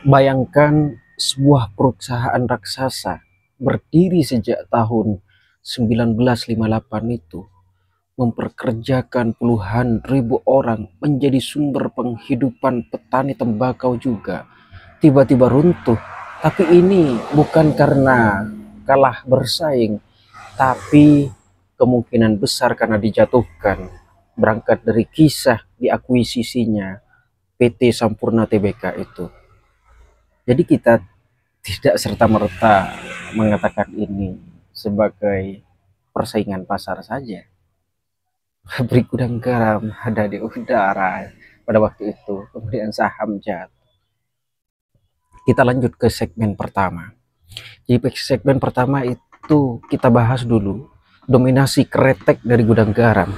Bayangkan sebuah perusahaan raksasa berdiri sejak tahun 1958 itu memperkerjakan puluhan ribu orang menjadi sumber penghidupan petani tembakau juga tiba-tiba runtuh. Tapi ini bukan karena kalah bersaing, tapi kemungkinan besar karena dijatuhkan. Berangkat dari kisah diakuisisinya PT Sampurna Tbk itu. Jadi kita tidak serta-merta mengatakan ini sebagai persaingan pasar saja. Pabrik gudang garam ada di udara pada waktu itu, kemudian saham jatuh. Kita lanjut ke segmen pertama. Di segmen pertama itu kita bahas dulu dominasi kretek dari gudang garam.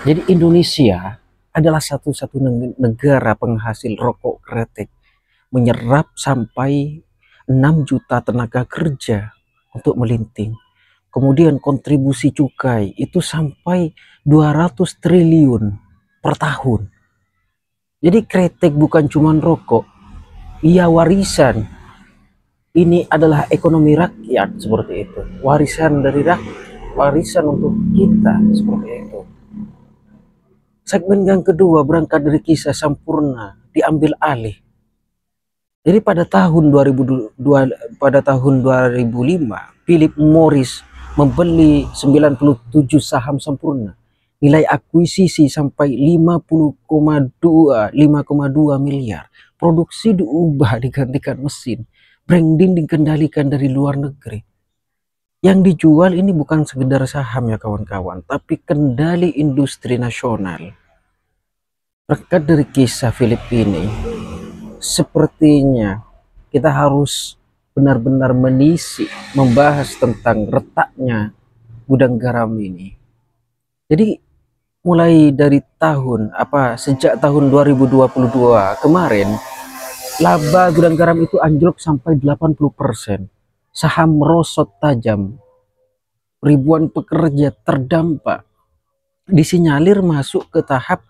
Jadi Indonesia adalah satu-satu negara penghasil rokok kretek, menyerap sampai 6 juta tenaga kerja untuk melinting. Kemudian kontribusi cukai itu sampai 200 triliun per tahun. Jadi kretek bukan cuma rokok, ia warisan. Ini adalah ekonomi rakyat seperti itu. Warisan dari rakyat, warisan untuk kita seperti itu. Segmen yang kedua berangkat dari kisah Sampurna diambil alih. Jadi pada tahun 2005, Philip Morris membeli 97 saham Sampurna. Nilai akuisisi sampai 5,2 miliar. Produksi diubah digantikan mesin. Branding dikendalikan dari luar negeri. Yang dijual ini bukan sekedar saham ya kawan-kawan, tapi kendali industri nasional. Berangkat dari kisah Philip ini, sepertinya kita harus benar-benar membahas tentang retaknya gudang garam ini. Jadi mulai dari sejak tahun 2022 kemarin, laba gudang garam itu anjlok sampai 80%. Saham merosot tajam. Ribuan pekerja terdampak. Disinyalir masuk ke tahap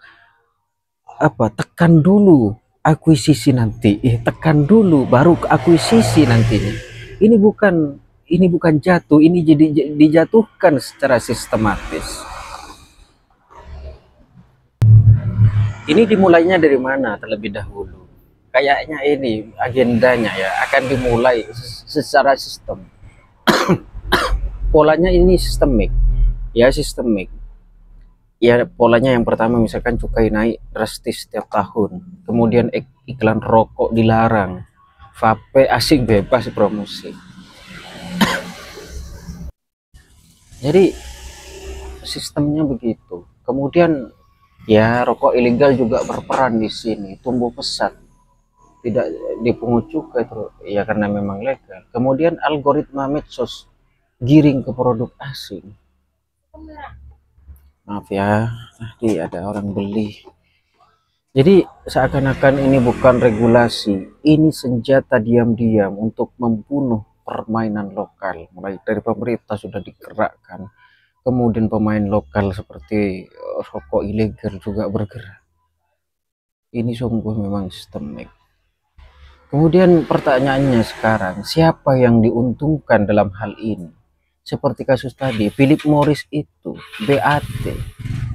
tekan dulu akuisisi nanti, tekan dulu baru akuisisi nantinya. Ini bukan jatuh, ini jadi dijatuhkan secara sistematis. Ini dimulainya dari mana terlebih dahulu? Kayaknya ini agendanya ya akan dimulai secara sistem. Polanya ini sistemik. Ya, polanya yang pertama misalkan cukai naik drastis setiap tahun. Kemudian iklan rokok dilarang. Vape asing bebas promosi. Jadi sistemnya begitu. Kemudian ya rokok ilegal juga berperan di sini, tumbuh pesat. Tidak dipungut cukai ya karena memang legal. Kemudian algoritma medsos giring ke produk asing. Maaf ya, tadi ada orang beli. Jadi seakan-akan ini bukan regulasi, ini senjata diam-diam untuk membunuh permainan lokal. Mulai dari pemerintah sudah digerakkan, kemudian pemain lokal seperti rokok ilegal juga bergerak. Ini sungguh memang sistemik. Kemudian pertanyaannya sekarang, siapa yang diuntungkan dalam hal ini? Seperti kasus tadi, Philip Morris itu, BAT,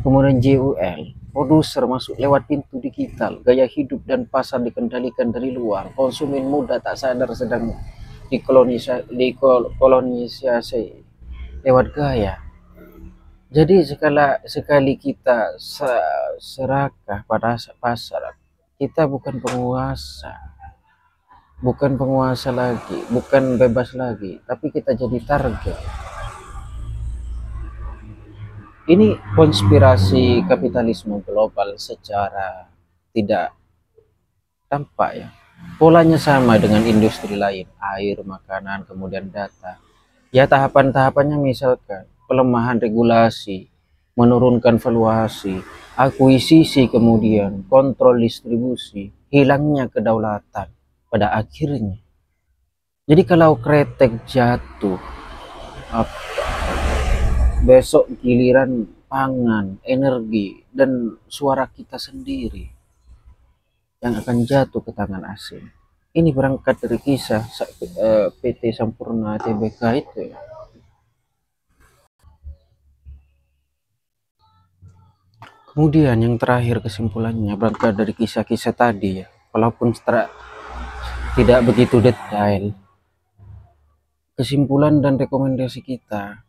kemudian JUL, produser masuk lewat pintu digital, gaya hidup dan pasar dikendalikan dari luar, konsumen muda tak sadar sedang dikolonisasi lewat gaya. Jadi sekali kita serakah pada pasar, kita bukan penguasa lagi, bukan bebas lagi, tapi kita jadi target. Ini konspirasi kapitalisme global secara tidak tampak ya. Polanya sama dengan industri lain, air, makanan, kemudian data. Ya tahapan-tahapannya misalkan pelemahan regulasi, menurunkan valuasi, akuisisi, kemudian kontrol distribusi, hilangnya kedaulatan pada akhirnya. Jadi kalau kretek jatuh, besok giliran pangan, energi, dan suara kita sendiri yang akan jatuh ke tangan asing. Ini berangkat dari kisah PT Sampurna Tbk itu ya. Kemudian yang terakhir kesimpulannya berangkat dari kisah-kisah tadi ya, walaupun tidak begitu detail. Kesimpulan dan rekomendasi kita,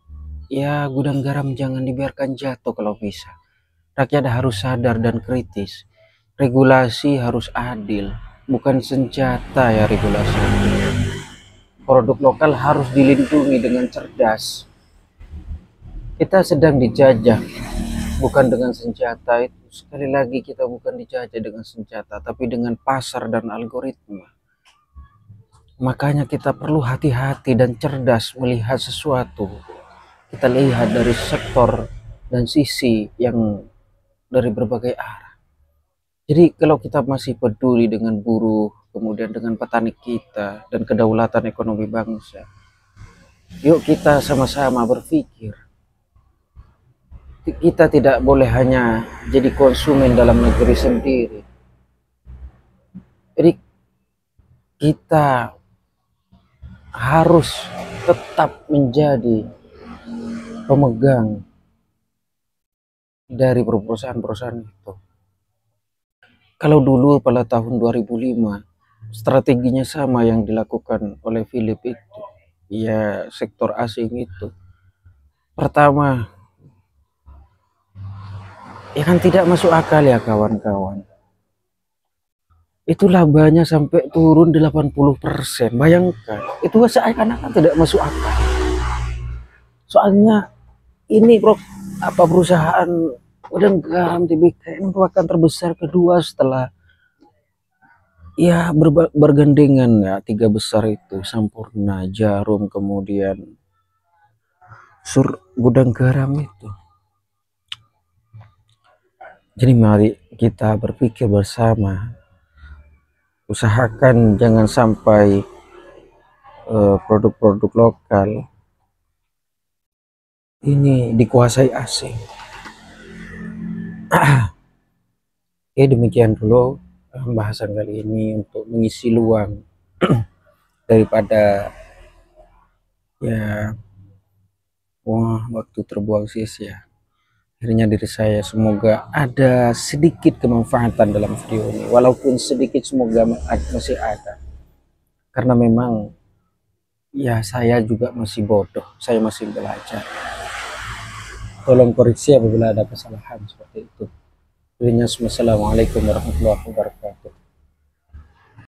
ya gudang garam jangan dibiarkan jatuh kalau bisa. Rakyat harus sadar dan kritis. Regulasi harus adil, bukan senjata ya regulasi. Produk lokal harus dilindungi dengan cerdas. Kita sedang dijajah, bukan dengan senjata itu. Sekali lagi kita bukan dijajah dengan senjata, tapi dengan pasar dan algoritma. Makanya kita perlu hati-hati dan cerdas melihat sesuatu. Kita lihat dari sektor dan sisi yang dari berbagai arah. Jadi kalau kita masih peduli dengan buruh, kemudian dengan petani kita, dan kedaulatan ekonomi bangsa, yuk kita sama-sama berpikir. Kita tidak boleh hanya jadi konsumen dalam negeri sendiri. Jadi kita harus tetap menjadi pemegang dari perusahaan-perusahaan itu. Kalau dulu pada tahun 2005 strateginya sama yang dilakukan oleh Philip itu, ya sektor asing itu. Pertama, ya kan tidak masuk akal ya kawan-kawan. Itu labanya sampai turun 80%. Bayangkan, itu seakan-akan tidak masuk akal. Soalnya ini perusahaan gudang garam Tbk ini merupakan terbesar kedua setelah ya bergandengan ya, tiga besar itu Sampurna, Jarum, kemudian gudang garam itu. Jadi mari kita berpikir bersama, usahakan jangan sampai produk-produk lokal ini dikuasai asing. Oke, demikian dulu pembahasan kali ini untuk mengisi luang daripada ya waktu terbuang sia-sia. Akhirnya diri saya semoga ada sedikit kemanfaatan dalam video ini, walaupun sedikit semoga masih ada, karena memang ya saya juga masih bodoh, saya masih belajar. Tolong koreksi apabila ada kesalahan seperti itu. Assalamualaikum warahmatullahi wabarakatuh.